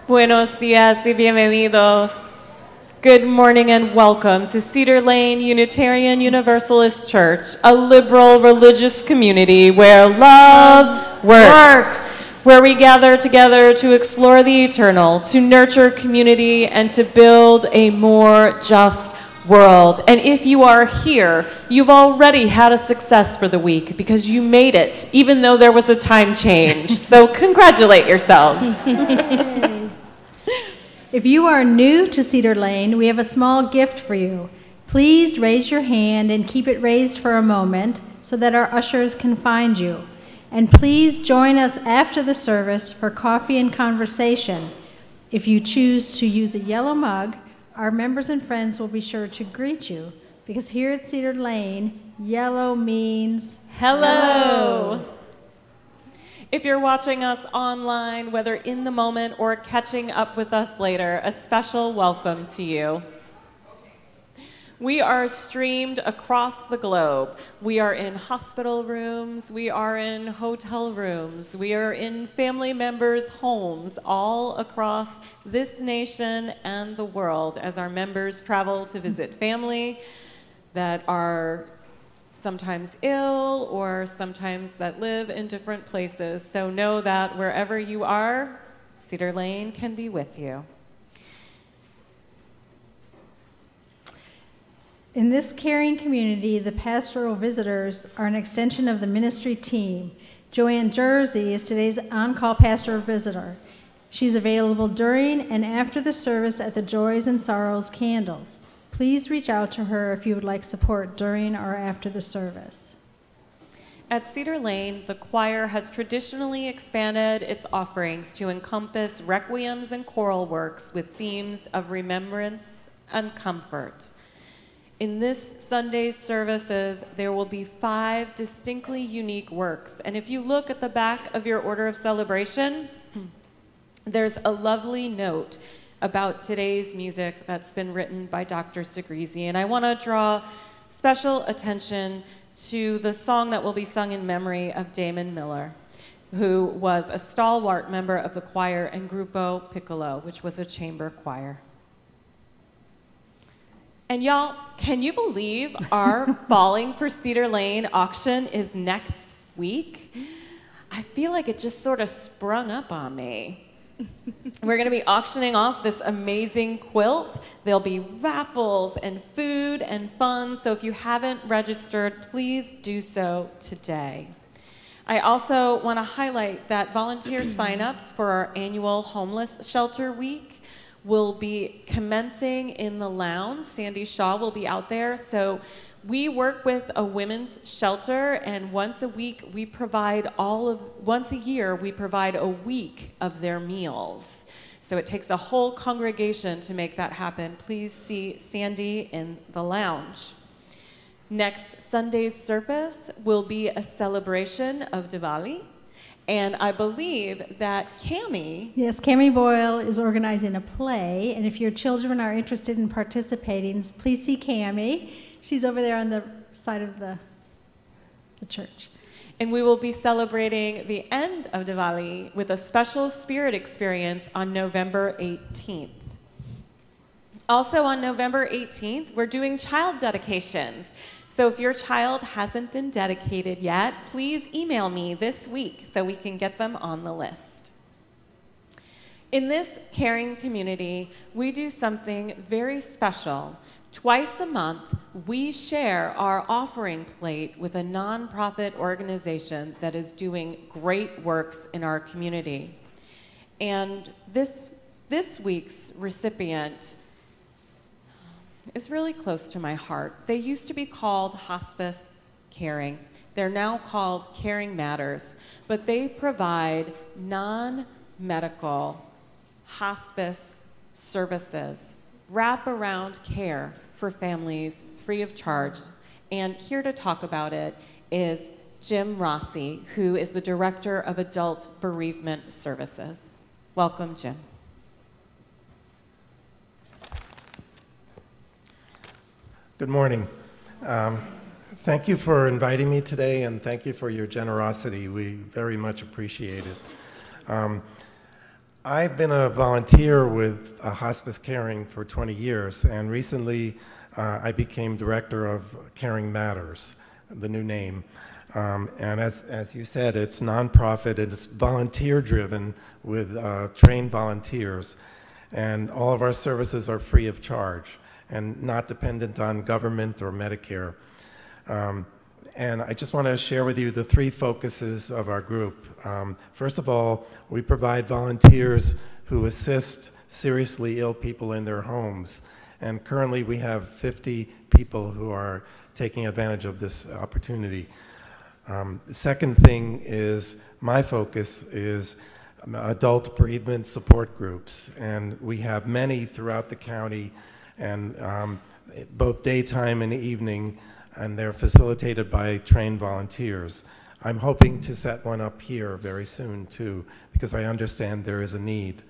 Buenos días y bienvenidos. Good morning and welcome to Cedar Lane Unitarian Universalist Church, a liberal religious community where love works. Where we gather together to explore the eternal, to nurture community, and to build a more just world. And if you are here, you've already had a success for the week because you made it, even though there was a time change. So congratulate yourselves. If you are new to Cedar Lane, we have a small gift for you. Please raise your hand and keep it raised for a moment so that our ushers can find you. And please join us after the service for coffee and conversation. If you choose to use a yellow mug, our members and friends will be sure to greet you, because here at Cedar Lane, yellow means hello. If you're watching us online, whether in the moment or catching up with us later, a special welcome to you. We are streamed across the globe. We are in hospital rooms, we are in hotel rooms, we are in family members' homes all across this nation and the world as our members travel to visit family that are sometimes ill or sometimes that live in different places. So know that wherever you are, Cedar Lane can be with you. In this caring community, the pastoral visitors are an extension of the ministry team. Joanne Jersey is today's on-call pastoral visitor. She's available during and after the service at the Joys and Sorrows candles. Please reach out to her if you would like support during or after the service. At Cedar Lane, the choir has traditionally expanded its offerings to encompass requiems and choral works with themes of remembrance and comfort. In this Sunday's services, there will be 5 distinctly unique works. And if you look at the back of your order of celebration, there's a lovely note about today's music that's been written by Dr. Segrezi. And I want to draw special attention to the song that will be sung in memory of Damon Miller, who was a stalwart member of the choir and Gruppo Piccolo, which was a chamber choir. And y'all, can you believe our Falling for Cedar Lane auction is next week? I feel like it just sort of sprung up on me. We're going to be auctioning off this amazing quilt. There'll be raffles and food and fun, so if you haven't registered, please do so today. I also want to highlight that volunteer signups for our annual Homeless Shelter Week will be commencing in the lounge. Sandy Shaw will be out there. So we work with a women's shelter, and once a year we provide a week of their meals. So it takes a whole congregation to make that happen. Please see Sandy in the lounge. Next Sunday's service will be a celebration of Diwali. And I believe that Cammie... Yes, Cammie Boyle is organizing a play, and if your children are interested in participating, please see Cammie. She's over there on the side of the church. And we will be celebrating the end of Diwali with a special spirit experience on November 18th. Also on November 18th, we're doing child dedications. So if your child hasn't been dedicated yet, please email me this week so we can get them on the list. In this caring community, we do something very special. Twice a month, we share our offering plate with a nonprofit organization that is doing great works in our community. And this week's recipient is really close to my heart. They used to be called Hospice Caring. They're now called Caring Matters, but they provide non-medical hospice services, wraparound care for families free of charge. And here to talk about it is Jim Rossi, who is the Director of Adult Bereavement Services. Welcome, Jim. Good morning. Thank you for inviting me today, and thank you for your generosity. We very much appreciate it. I've been a volunteer with hospice caring for 20 years, and recently I became director of Caring Matters, the new name. And as you said, it's nonprofit and it's volunteer-driven with trained volunteers. And all of our services are free of charge and not dependent on government or Medicare. And I just want to share with you the three focuses of our group. First of all, we provide volunteers who assist seriously ill people in their homes. And currently we have 50 people who are taking advantage of this opportunity. The second thing is, my focus is adult bereavement support groups. And we have many throughout the county, and both daytime and evening, and they're facilitated by trained volunteers. I'm hoping to set one up here very soon too, because I understand there is a need.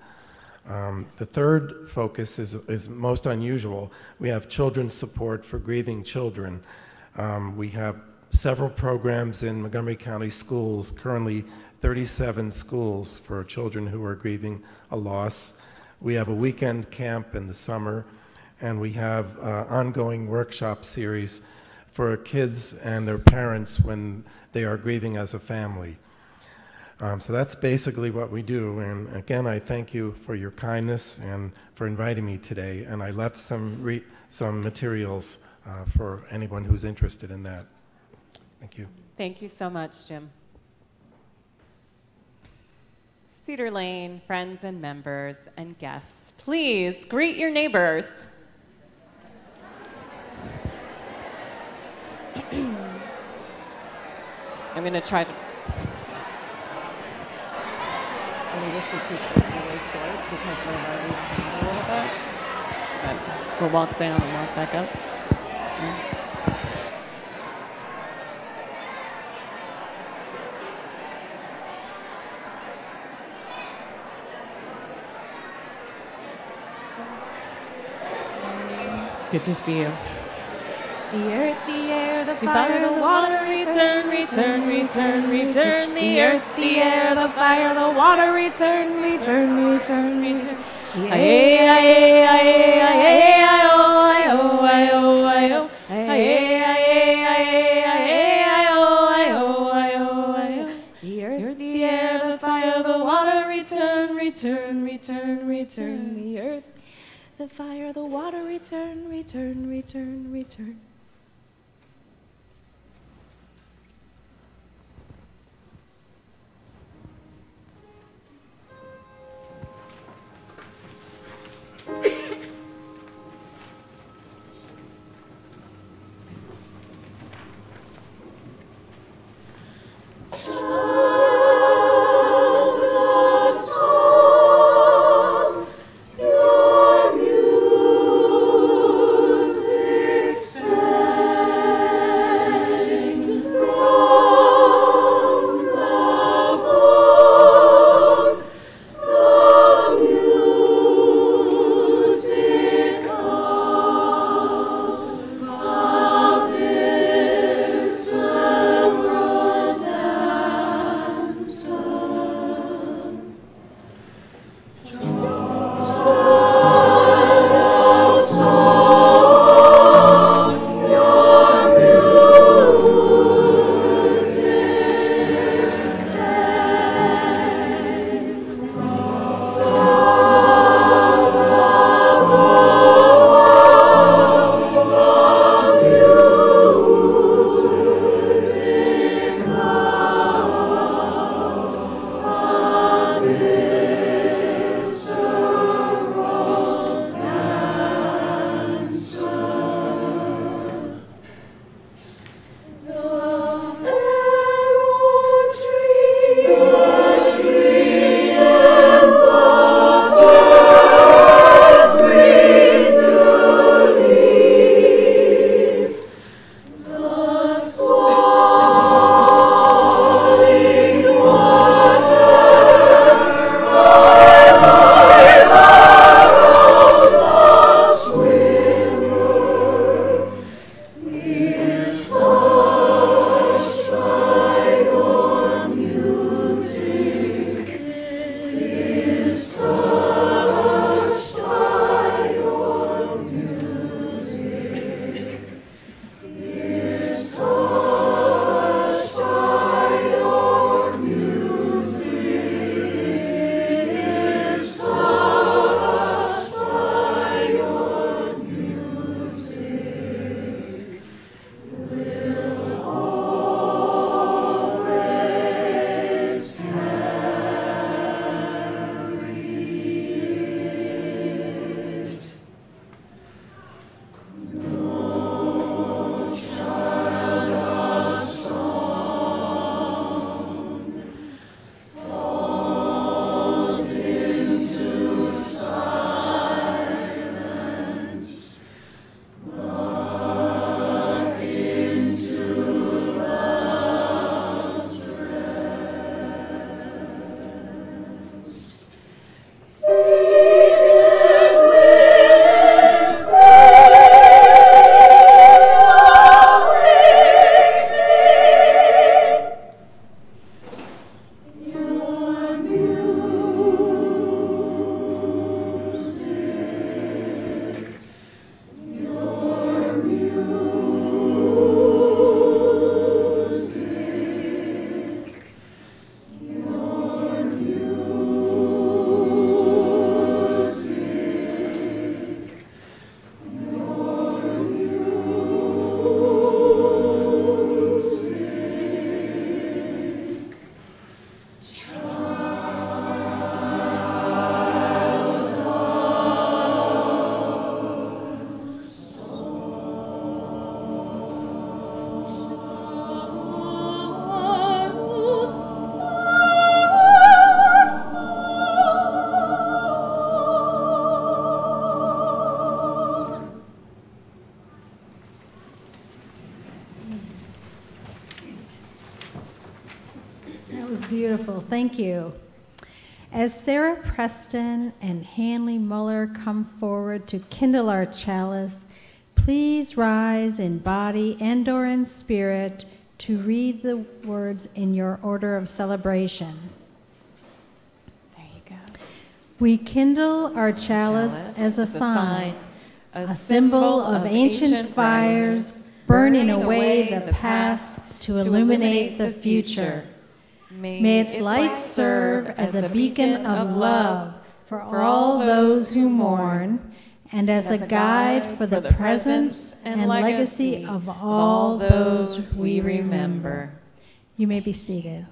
The third focus is most unusual. We have children's support for grieving children. We have several programs in Montgomery County schools, currently 37 schools for children who are grieving a loss. We have a weekend camp in the summer, and we have ongoing workshop series for kids and their parents when they are grieving as a family. So that's basically what we do. And again, I thank you for your kindness and for inviting me today. And I left some materials for anyone who's interested in that. Thank you. Thank you so much, Jim. Cedar Lane, friends and members and guests, please greet your neighbors. I'm going to try to... I wish we could keep this really short because we're already a little bit. But we'll walk down and walk back up. Yeah. Good to see you. The earth, the air, the fire, the water, return, return, return, return. The earth, the air, the fire, the water, return, return, return, return. Aye, aye, aye, aye, aye, oh, aye, oh, aye, oh, aye, aye, aye, aye, aye, oh, aye, oh, aye, oh. The earth, the air, the fire, the water, return, return, return, return. The earth, the fire, the water, return, return, return, return. Your music Wonderful, thank you. As Sarah Preston and Hanley Muller come forward to kindle our chalice, please rise in body and/or in spirit to read the words in your order of celebration. There you go. We kindle our chalice as a sign, a symbol of ancient fires, burning away the past to illuminate the future. May its light serve as a beacon of love for all those who mourn, and as a guide for the presence and legacy of all those we remember. You may be seated.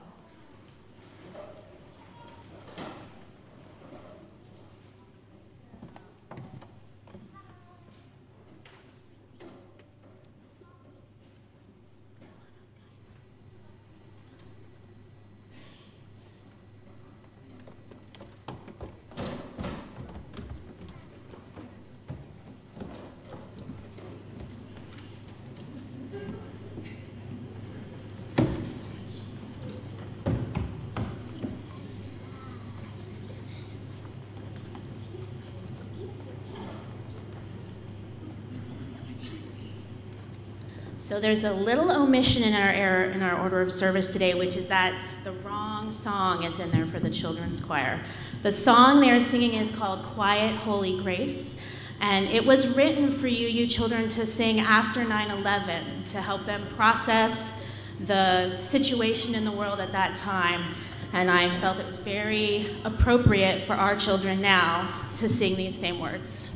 So there's a little omission in our order of service today, which is that the wrong song is in there for the children's choir. The song they're singing is called Quiet Holy Grace, and it was written for you children to sing after 9/11 to help them process the situation in the world at that time. And I felt it was very appropriate for our children now to sing these same words.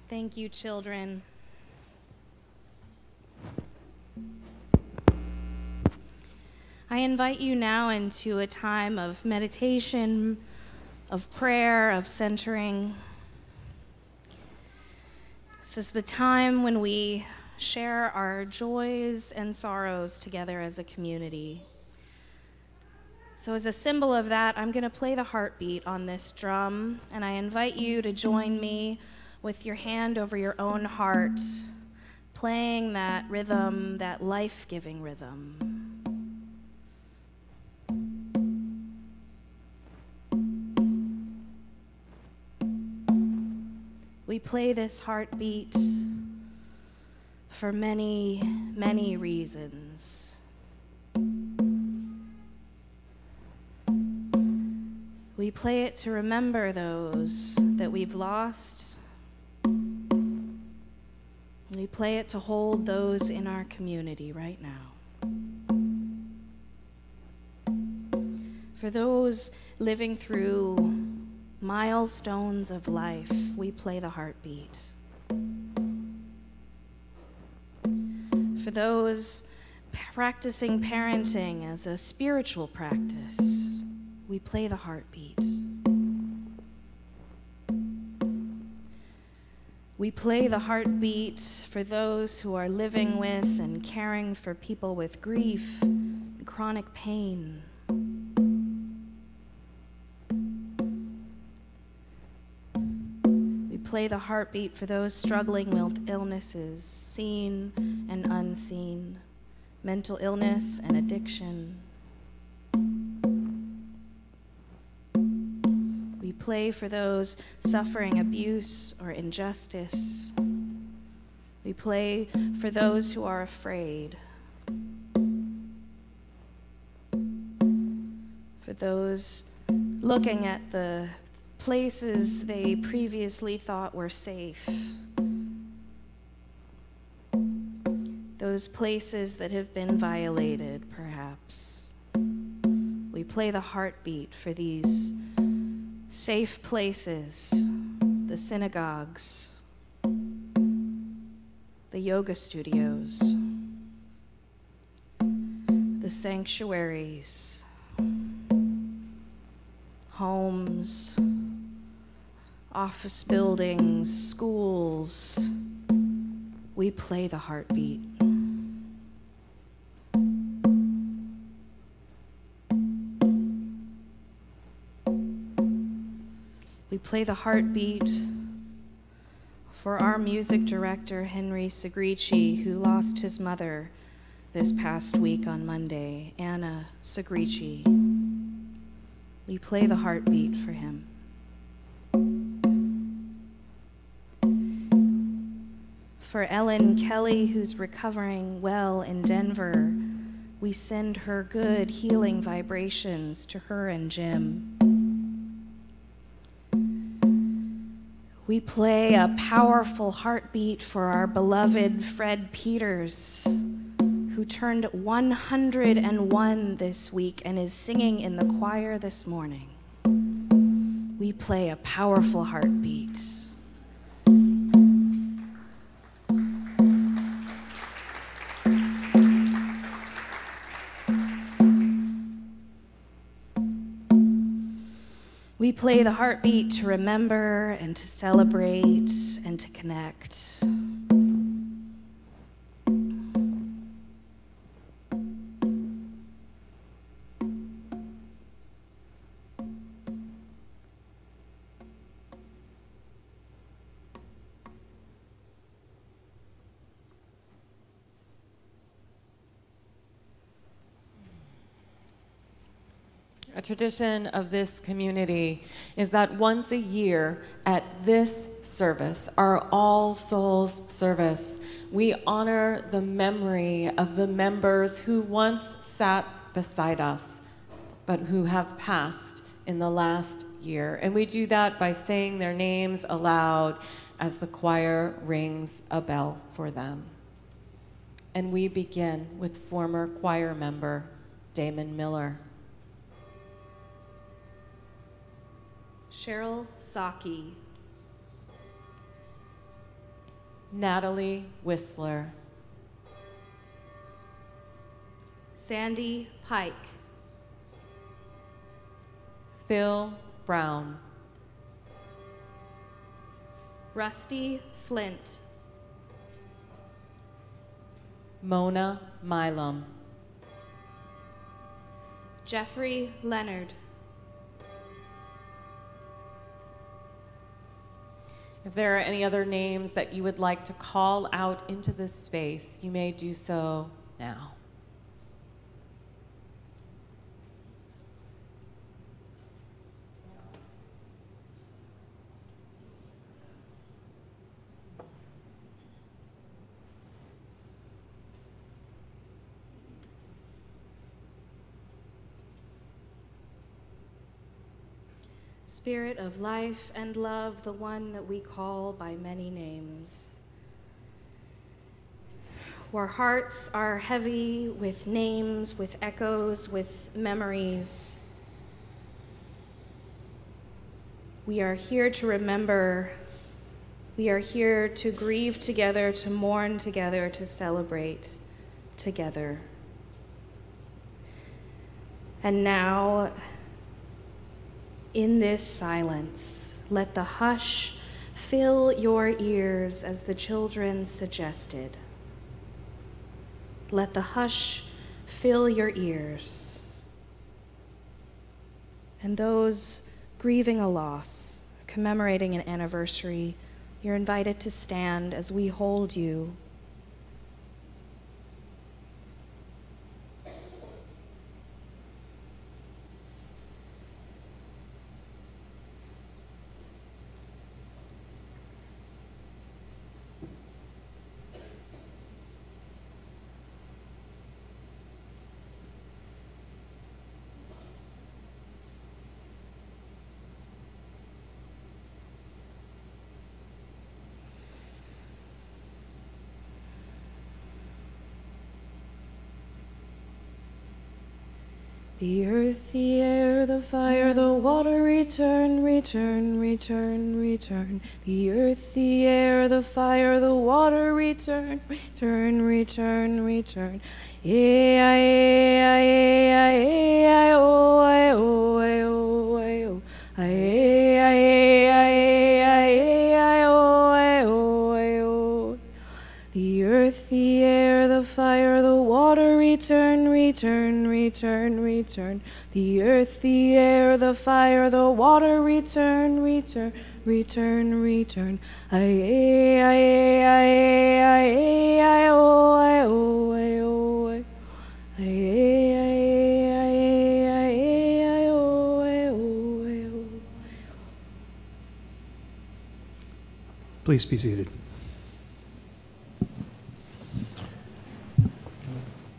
Thank you, children. invite you now into a time of meditation, of prayer, of centering. This is the time when we share our joys and sorrows together as a community. So as a symbol of that, I'm going to play the heartbeat on this drum, and I invite you to join me with your hand over your own heart, playing that rhythm, that life-giving rhythm. We play this heartbeat for many, many reasons. We play it to remember those that we've lost. We play it to hold those in our community right now. For those living through milestones of life, we play the heartbeat. For those practicing parenting as a spiritual practice, we play the heartbeat. We play the heartbeat for those who are living with and caring for people with grief and chronic pain. We play the heartbeat for those struggling with illnesses, seen and unseen, mental illness and addiction. We play for those suffering abuse or injustice. We play for those who are afraid. For those looking at the places they previously thought were safe. Those places that have been violated, perhaps. We play the heartbeat for these safe places, the synagogues, the yoga studios, the sanctuaries, homes, office buildings, schools. We play the heartbeat. We play the heartbeat for our music director, Henry Segrici, who lost his mother this past week on Monday, Anna Segrici. We play the heartbeat for him. For Ellen Kelly, who's recovering well in Denver, we send her good healing vibrations to her and Jim. We play a powerful heartbeat for our beloved Fred Peters, who turned 101 this week and is singing in the choir this morning. We play a powerful heartbeat. We play the heartbeat to remember and to celebrate and to connect. A tradition of this community is that once a year at this service, our All Souls service, we honor the memory of the members who once sat beside us, but who have passed in the last year. And we do that by saying their names aloud as the choir rings a bell for them. And we begin with former choir member Damon Miller. Cheryl Saki, Natalie Whistler, Sandy Pike, Phil Brown, Rusty Flint, Mona Milam, Jeffrey Leonard, If there are any other names that you would like to call out into this space, you may do so now. Spirit of life and love, the one that we call by many names. Our hearts are heavy with names, with echoes, with memories. We are here to remember. We are here to grieve together, to mourn together, to celebrate together. And now, in this silence, let the hush fill your ears as the children suggested. Let the hush fill your ears. And those grieving a loss, commemorating an anniversary, you're invited to stand as we hold you. The earth, the air, the fire, the water, return, return, return, return. The earth, the air, the fire, the water, return, return, return, return. The earth, the air, the fire, the water, return, return, return, return. The earth, the air, the fire, the water, return, return, return, return. Please be seated.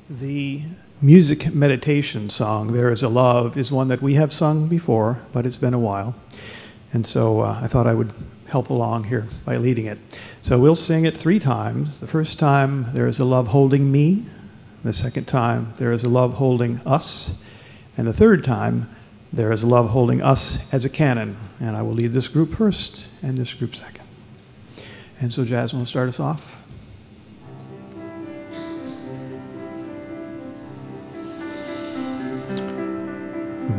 The music meditation song, There Is a Love, is one that we have sung before, but it's been a while. And so I thought I would help along here by leading it. So we'll sing it 3 times. The first time, there is a love holding me. The second time, there is a love holding us. And the third time, there is a love holding us as a canon. And I will lead this group first and this group second. And so Jasmine will start us off.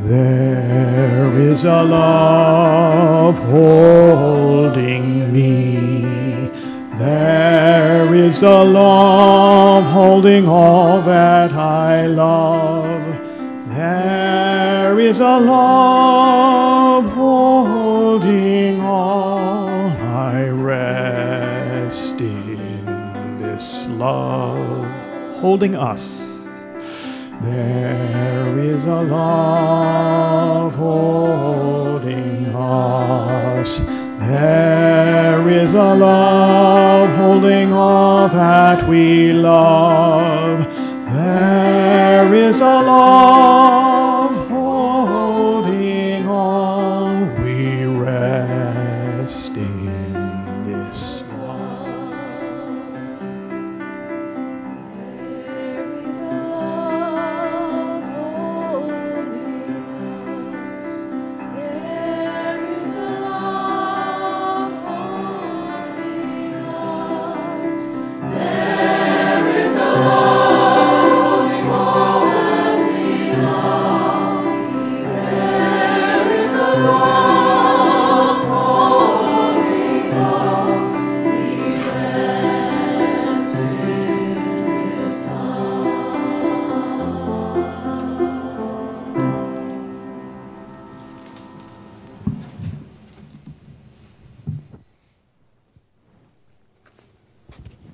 There is a love holding me. There is a love holding all that I love. There is a love holding all. I rest in this love holding us. There is a love holding us. There is a love holding all that we love. There is a love holding all. We rest in this love. There is a love holding all.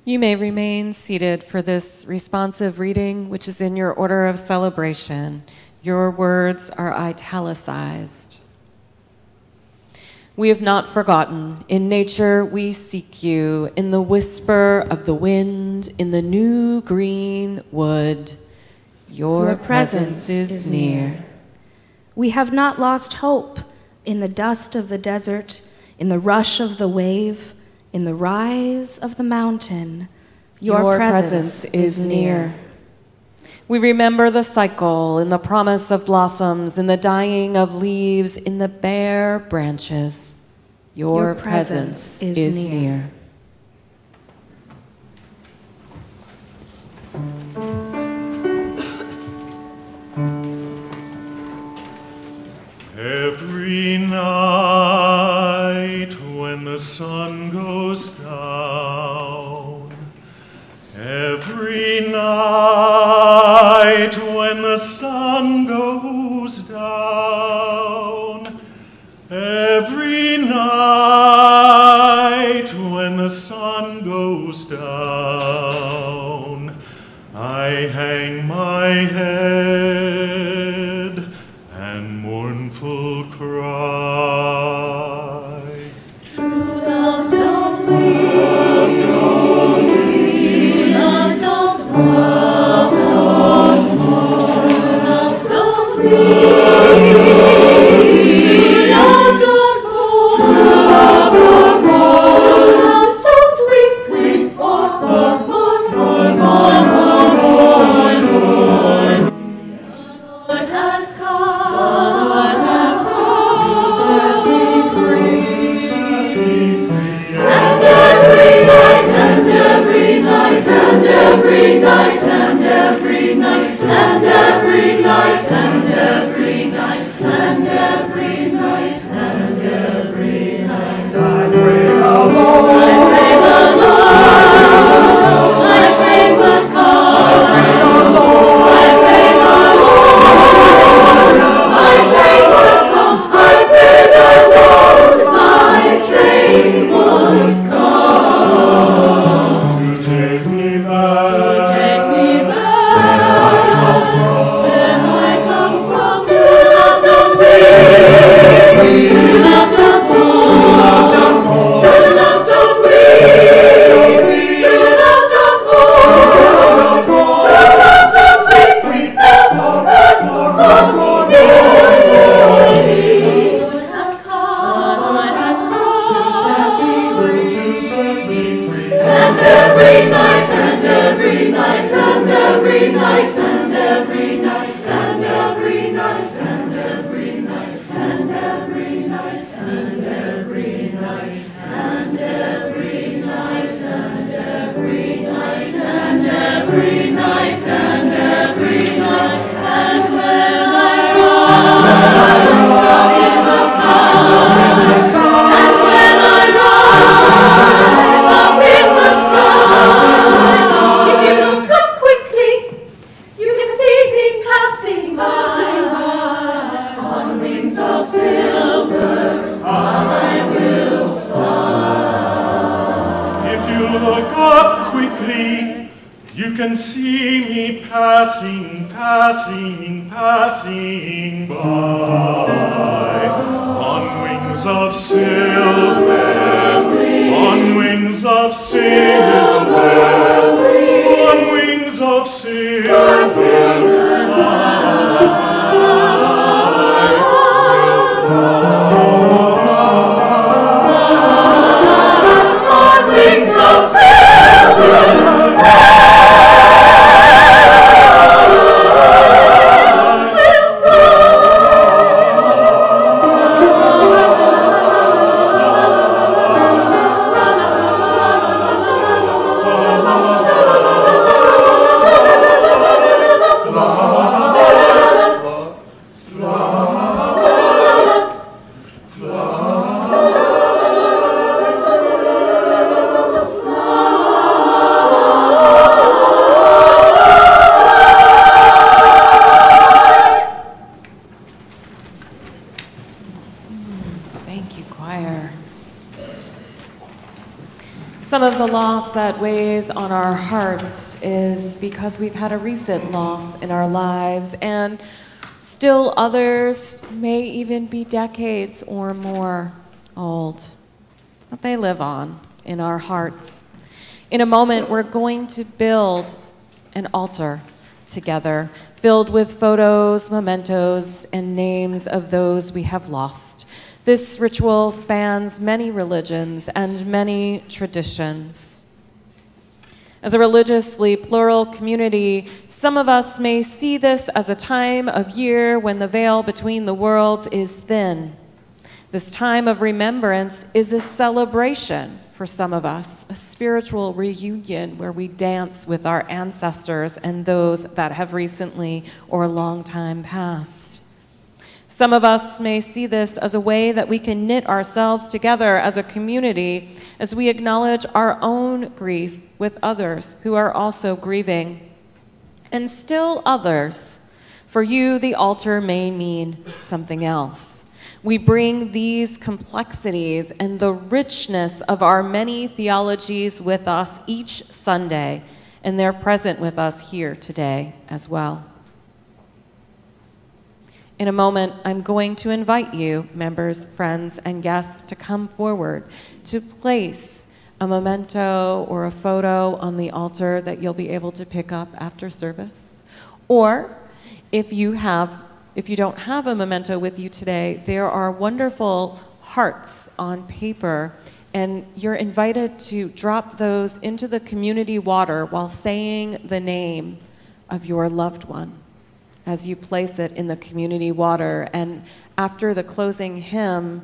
You may remain seated for this responsive reading, which is in your order of celebration. Your words are italicized. We have not forgotten. In nature we seek you, in the whisper of the wind, in the new green wood. Your presence is near. We have not lost hope in the dust of the desert, in the rush of the wave, in the rise of the mountain. Your presence is near. We remember the cycle in the promise of blossoms, in the dying of leaves, in the bare branches. Your presence is near. Every night when the sun goes down, every night when the sun goes down, every night when the sun goes down, I hang my head and mournful cry. True love, don't weep. True love, don't mourn. True love, don't weep. True love, don't mourn. True love, don't weep. Weep or mourn. Lord has come. Lord has come to set me free. And every night, and every night, and every night, and every night, and every night, and every night, and every night, and every night, I pray the Lord. I pray the Lord. My train would come. I pray the Lord. I pray the Lord. My train would come. I pray the Lord. My train would come. To take me back, To take me back. Where I come from. True love, don't weep. True love, don't mourn. True love, don't weep. True love, don't mourn. True love, don't weep. Lord has come. Lord has come to set me free. And every night, and every night, and every night, and every night, and every night, and every night, and every night, and every night, and every night, and every night, and every night, and every night, and when I rise up in the sun, and when I rise up in the sky, if you look up quickly, you can see me passing by. On wings of silver, I will fly. if you look up quickly, you can see me passing, passing, passing by. On wings of silver, on wings of silver, on wings of silver. On wings of silver, Some of the loss that weighs on our hearts is because we've had a recent loss in our lives, and still others may even be decades or more old, but they live on in our hearts. In a moment, we're going to build an altar together, filled with photos, mementos, and names of those we have lost. This ritual spans many religions and many traditions. As a religiously plural community, some of us may see this as a time of year when the veil between the worlds is thin. This time of remembrance is a celebration for some of us, a spiritual reunion where we dance with our ancestors and those that have recently or long time passed. Some of us may see this as a way that we can knit ourselves together as a community as we acknowledge our own grief with others who are also grieving. And still others, for you, the altar may mean something else. We bring these complexities and the richness of our many theologies with us each Sunday, and they're present with us here today as well. In a moment, I'm going to invite you, members, friends, and guests, to come forward to place a memento or a photo on the altar that you'll be able to pick up after service. Or if you don't have a memento with you today, there are wonderful hearts on paper, and you're invited to drop those into the community water while saying the name of your loved one as you place it in the community water. And after the closing hymn,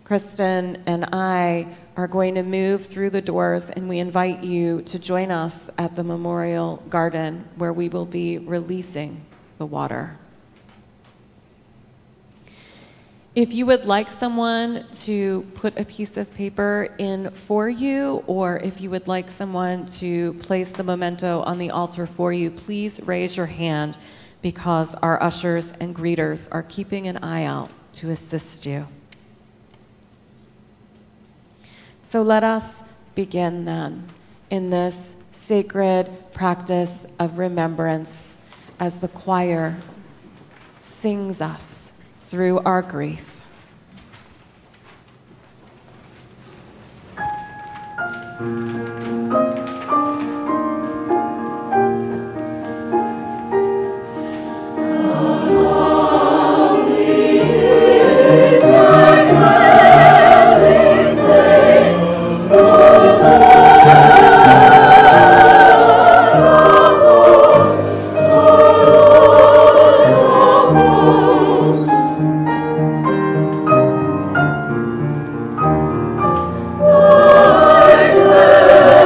Kristen and I are going to move through the doors, and we invite you to join us at the Memorial Garden where we will be releasing the water. If you would like someone to put a piece of paper in for you, or if you would like someone to place the memento on the altar for you, please raise your hand, because our ushers and greeters are keeping an eye out to assist you. So let us begin then in this sacred practice of remembrance as the choir sings us through our grief. Thy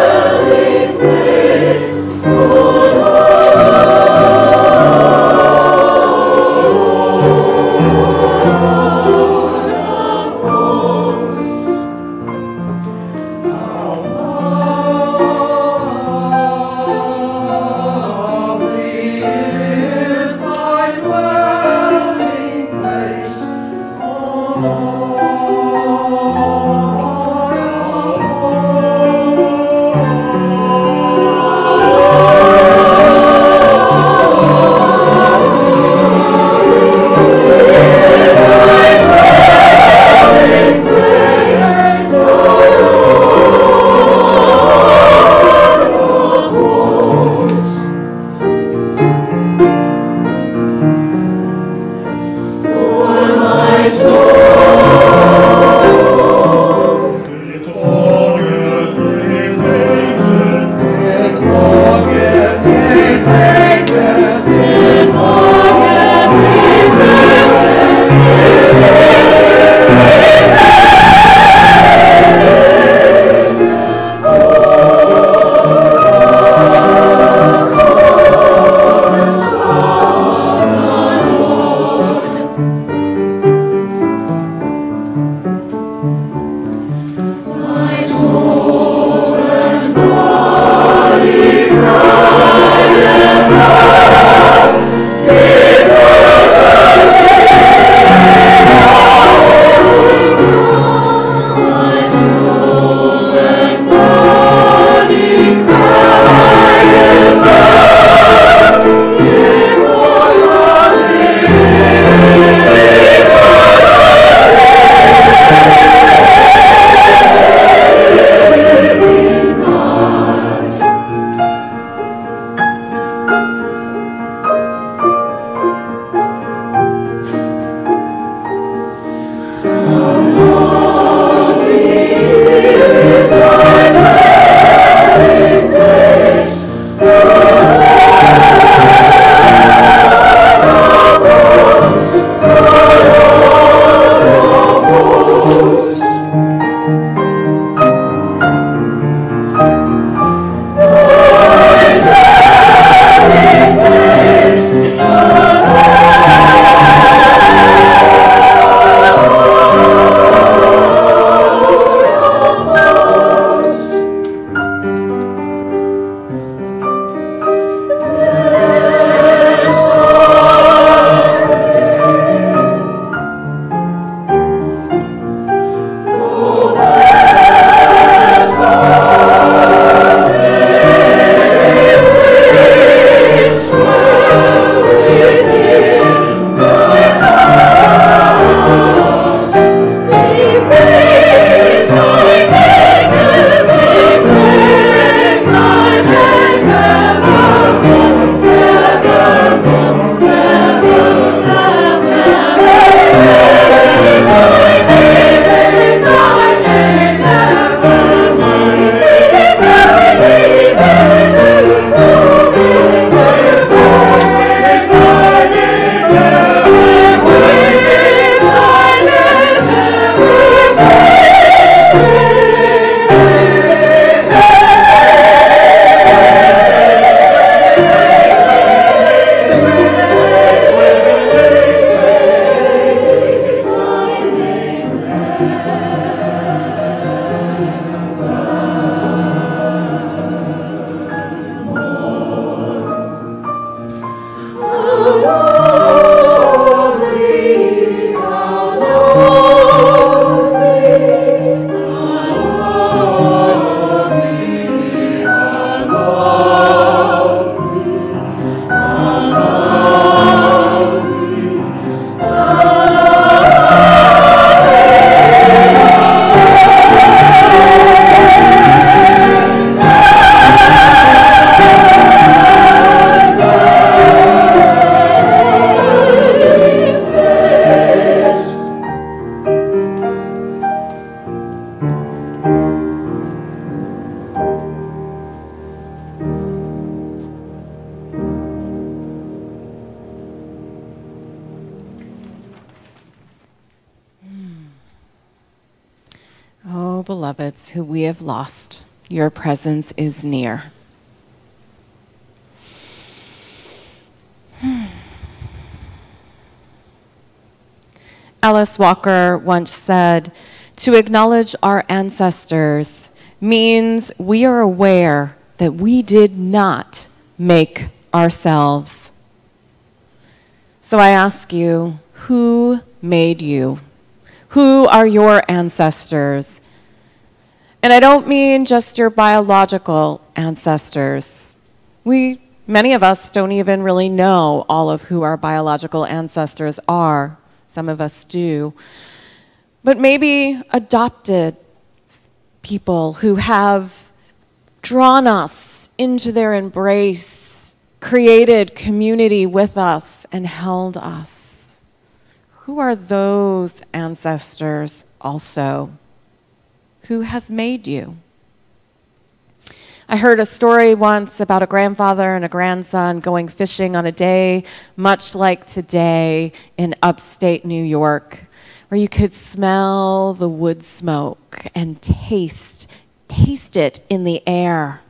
O beloveds who we have lost, your presence is near. Alice Walker once said, "To acknowledge our ancestors means we are aware that we did not make ourselves." So I ask you, who made you? Who are your ancestors? And I don't mean just your biological ancestors. Many of us don't even really know all of who our biological ancestors are. Some of us do. But maybe adopted people who have drawn us into their embrace, created community with us, and held us. Who are those ancestors also? Who has made you? I heard a story once about a grandfather and a grandson going fishing on a day much like today in upstate New York, where you could smell the wood smoke and taste it in the air.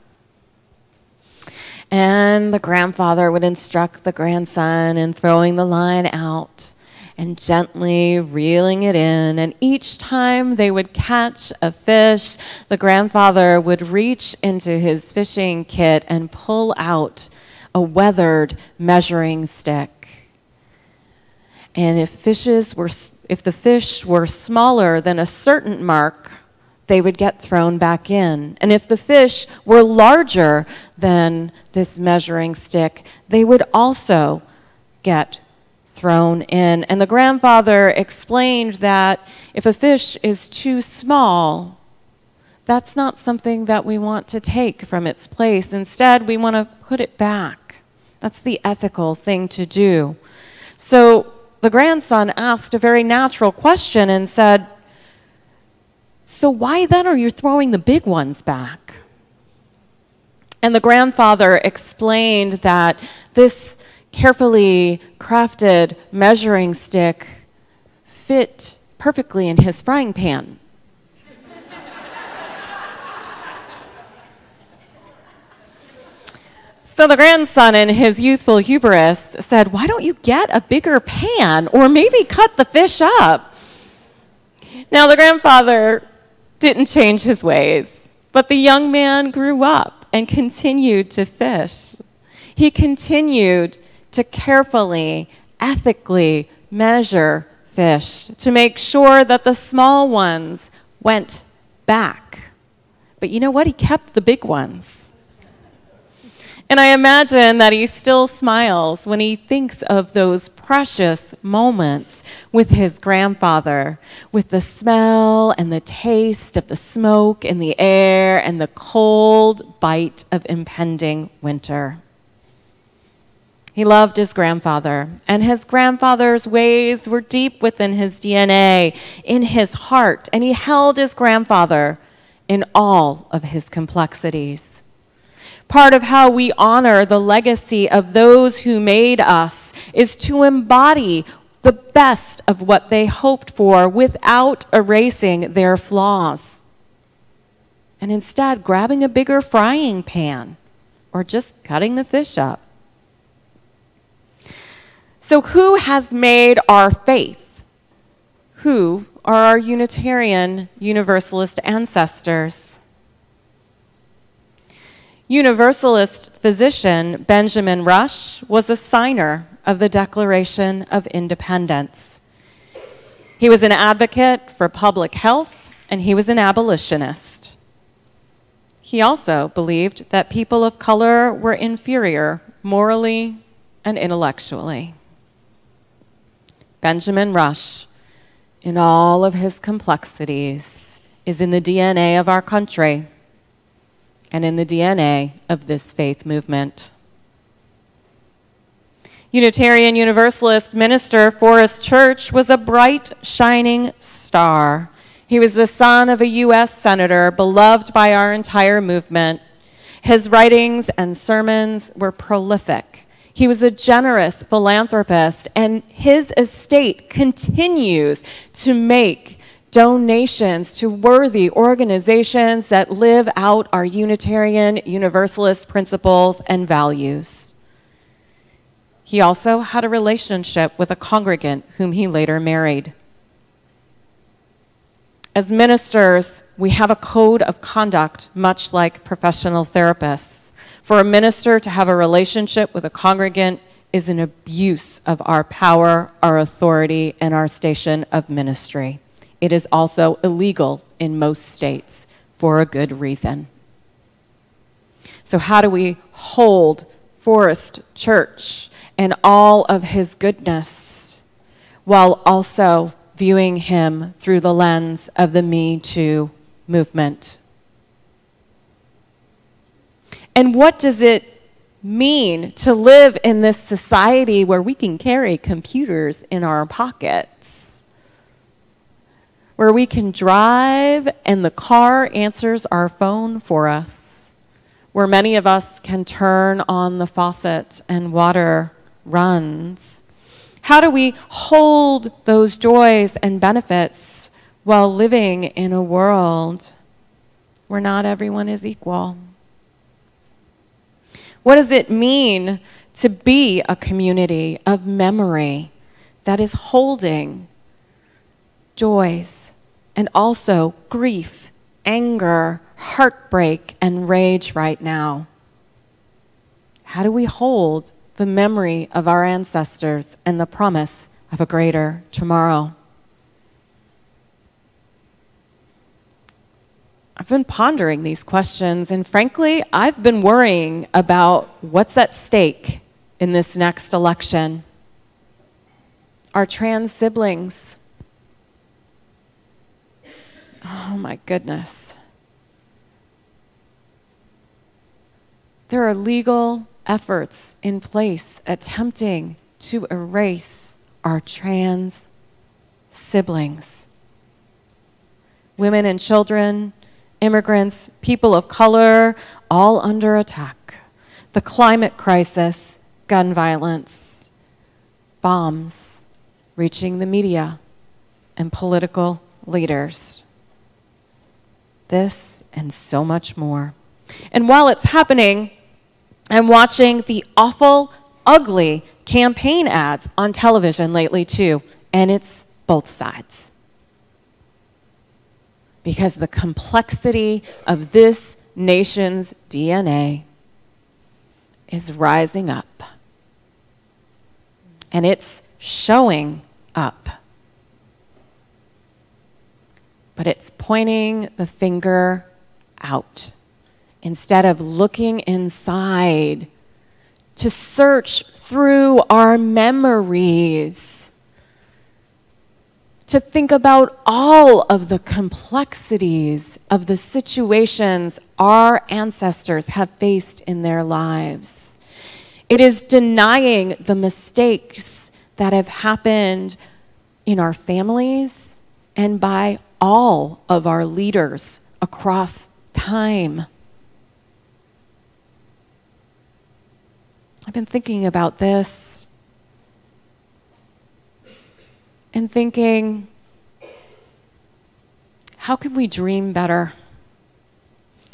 And the grandfather would instruct the grandson in throwing the line out and gently reeling it in. And each time they would catch a fish, the grandfather would reach into his fishing kit and pull out a weathered measuring stick. And if the fish were smaller than a certain mark, they would get thrown back in. And if the fish were larger than this measuring stick, they would also get thrown in. And the grandfather explained that if a fish is too small, that's not something that we want to take from its place. Instead, we want to put it back. That's the ethical thing to do. So the grandson asked a very natural question and said, "So why then are you throwing the big ones back?" And the grandfather explained that this carefully crafted measuring stick fit perfectly in his frying pan. So the grandson, in his youthful hubris, said, "Why don't you get a bigger pan or maybe cut the fish up?" Now the grandfather didn't change his ways, but the young man grew up and continued to fish. He continued to carefully, ethically measure fish to make sure that the small ones went back. But you know what? He kept the big ones. And I imagine that he still smiles when he thinks of those precious moments with his grandfather, with the smell and the taste of the smoke in the air and the cold bite of impending winter. He loved his grandfather, and his grandfather's ways were deep within his DNA, in his heart, and he held his grandfather in all of his complexities. Part of how we honor the legacy of those who made us is to embody the best of what they hoped for without erasing their flaws, and instead grabbing a bigger frying pan or just cutting the fish up. So who has made our faith? Who are our Unitarian Universalist ancestors? Universalist physician Benjamin Rush was a signer of the Declaration of Independence. He was an advocate for public health, and he was an abolitionist. He also believed that people of color were inferior morally and intellectually. Benjamin Rush, in all of his complexities, is in the DNA of our country and in the DNA of this faith movement. Unitarian Universalist minister Forrest Church was a bright, shining star. He was the son of a U.S. senator, beloved by our entire movement. His writings and sermons were prolific. He was a generous philanthropist, and his estate continues to make donations to worthy organizations that live out our Unitarian Universalist principles and values. He also had a relationship with a congregant whom he later married. As ministers, we have a code of conduct, much like professional therapists. For a minister to have a relationship with a congregant is an abuse of our power, our authority, and our station of ministry. It is also illegal in most states for a good reason. So how do we hold Forest Church and all of his goodness while also viewing him through the lens of the Me Too movement? And what does it mean to live in this society where we can carry computers in our pockets, where we can drive and the car answers our phone for us, where many of us can turn on the faucet and water runs? How do we hold those joys and benefits while living in a world where not everyone is equal? What does it mean to be a community of memory that is holding joys and also grief, anger, heartbreak, and rage right now? How do we hold the memory of our ancestors and the promise of a greater tomorrow? I've been pondering these questions, and frankly, I've been worrying about what's at stake in this next election. Our trans siblings. Oh my goodness. There are legal efforts in place attempting to erase our trans siblings. Women and children, immigrants, people of color, all under attack. The climate crisis, gun violence, bombs reaching the media and political leaders. This and so much more. And while it's happening, I'm watching the awful, ugly campaign ads on television lately too, and it's both sides. Because the complexity of this nation's DNA is rising up. And it's showing up. But it's pointing the finger out instead of looking inside to search through our memories, to think about all of the complexities of the situations our ancestors have faced in their lives. It is denying the mistakes that have happened in our families and by all of our leaders across time. I've been thinking about this and thinking, how can we dream better?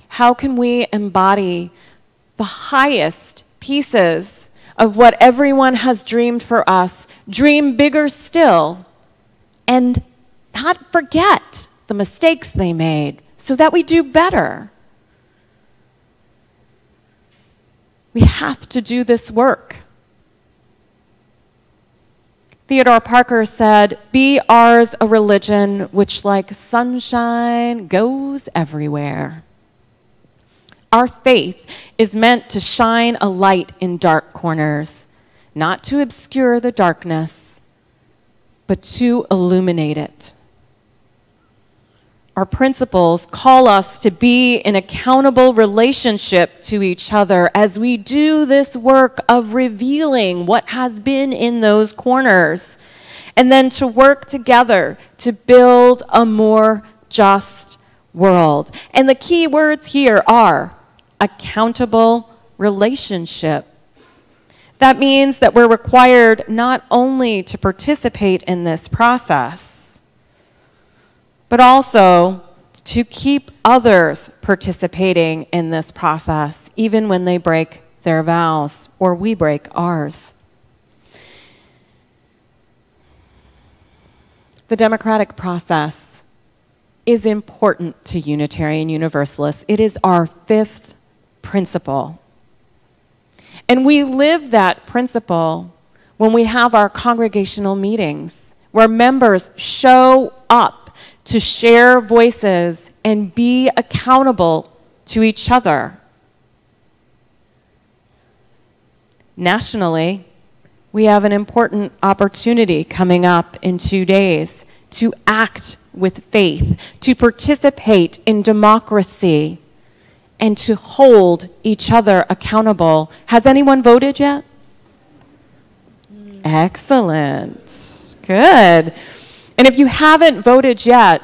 How can we embody the highest pieces of what everyone has dreamed for us, dream bigger still, and not forget the mistakes they made so that we do better? We have to do this work. Theodore Parker said, "Be ours a religion which like sunshine goes everywhere." Our faith is meant to shine a light in dark corners, not to obscure the darkness, but to illuminate it. Our principles call us to be in accountable relationship to each other as we do this work of revealing what has been in those corners, and then to work together to build a more just world. And the key words here are accountable relationship. That means that we're required not only to participate in this process, but also to keep others participating in this process, even when they break their vows or we break ours. The democratic process is important to Unitarian Universalists. It is our fifth principle. And we live that principle when we have our congregational meetings, where members show up to share voices and be accountable to each other. Nationally, we have an important opportunity coming up in 2 days to act with faith, to participate in democracy, and to hold each other accountable. Has anyone voted yet? Excellent. Good. And if you haven't voted yet,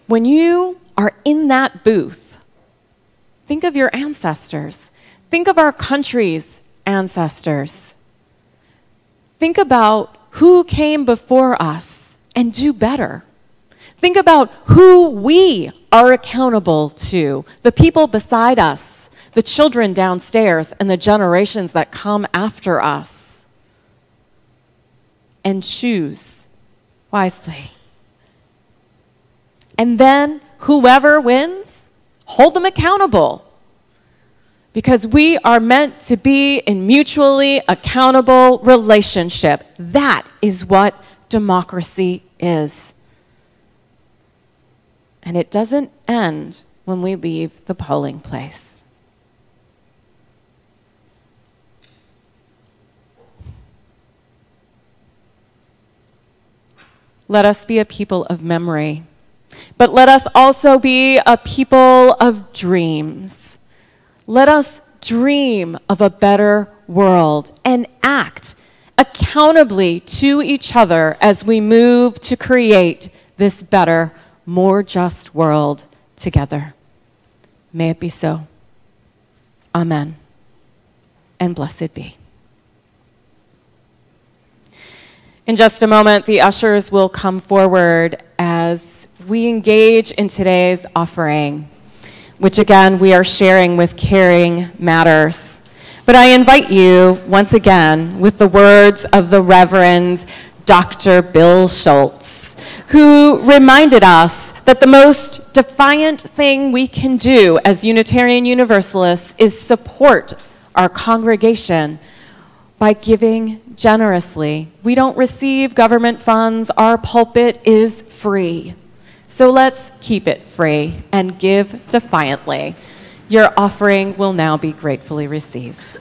when you are in that booth, think of your ancestors. Think of our country's ancestors. Think about who came before us and do better. Think about who we are accountable to, the people beside us, the children downstairs, and the generations that come after us. And choose wisely. And then whoever wins, hold them accountable. Because we are meant to be in mutually accountable relationship. That is what democracy is. And it doesn't end when we leave the polling place. Let us be a people of memory, but let us also be a people of dreams. Let us dream of a better world and act accountably to each other as we move to create this better, more just world together. May it be so. Amen. And blessed be. In just a moment, the ushers will come forward as we engage in today's offering, which again we are sharing with Caring Matters. But I invite you once again with the words of the Reverend Dr. Bill Schultz, who reminded us that the most defiant thing we can do as Unitarian Universalists is support our congregation by giving generously. We don't receive government funds. Our pulpit is free. So let's keep it free and give defiantly. Your offering will now be gratefully received.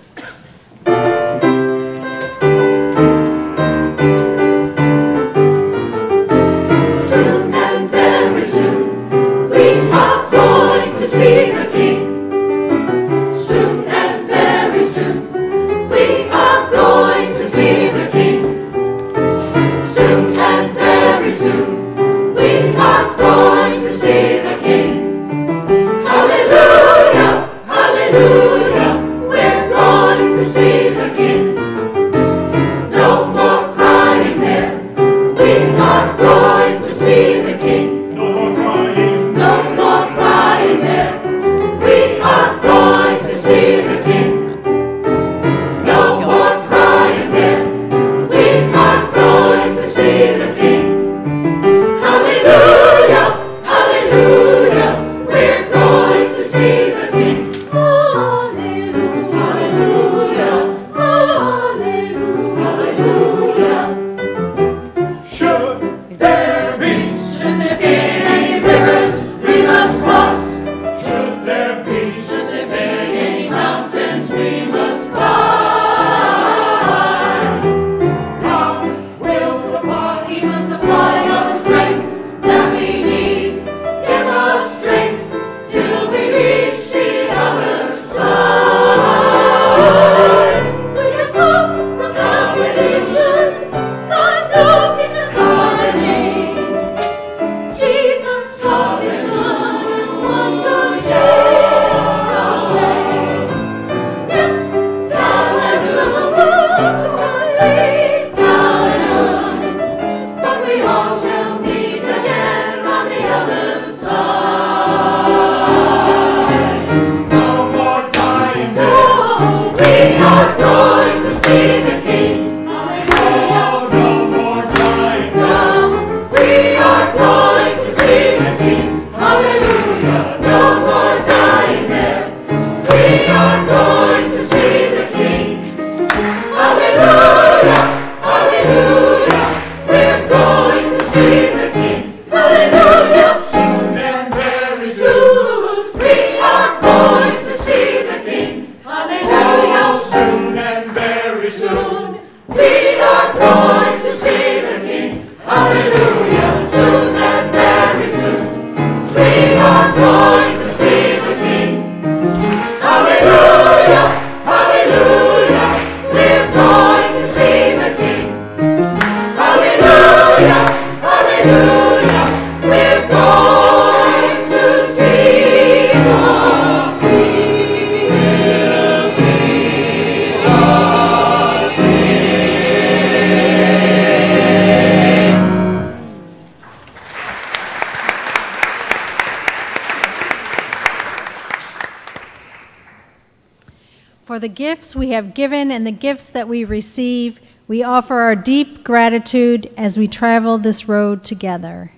For the gifts we have given and the gifts that we receive, we offer our deep gratitude as we travel this road together.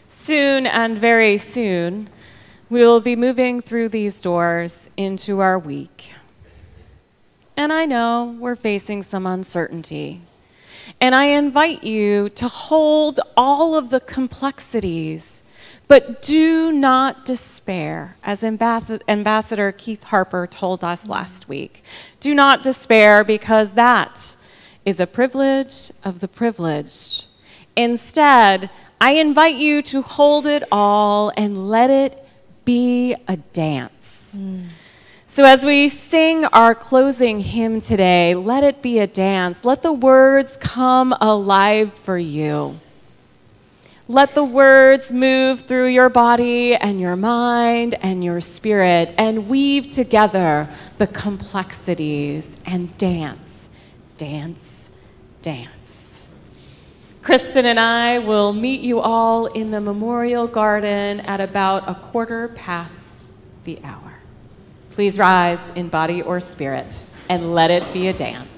Soon and very soon, we will be moving through these doors into our week. And I know we're facing some uncertainty. And I invite you to hold all of the complexities, but do not despair, as Ambassador Keith Harper told us last week. Do not despair, because that is a privilege of the privileged. Instead, I invite you to hold it all and let it be a dance. So as we sing our closing hymn today, let it be a dance. Let the words come alive for you. Let the words move through your body and your mind and your spirit and weave together the complexities and dance, dance, dance. Kristen and I will meet you all in the Memorial Garden at about 1/4 the hour. Please rise in body or spirit and let it be a dance.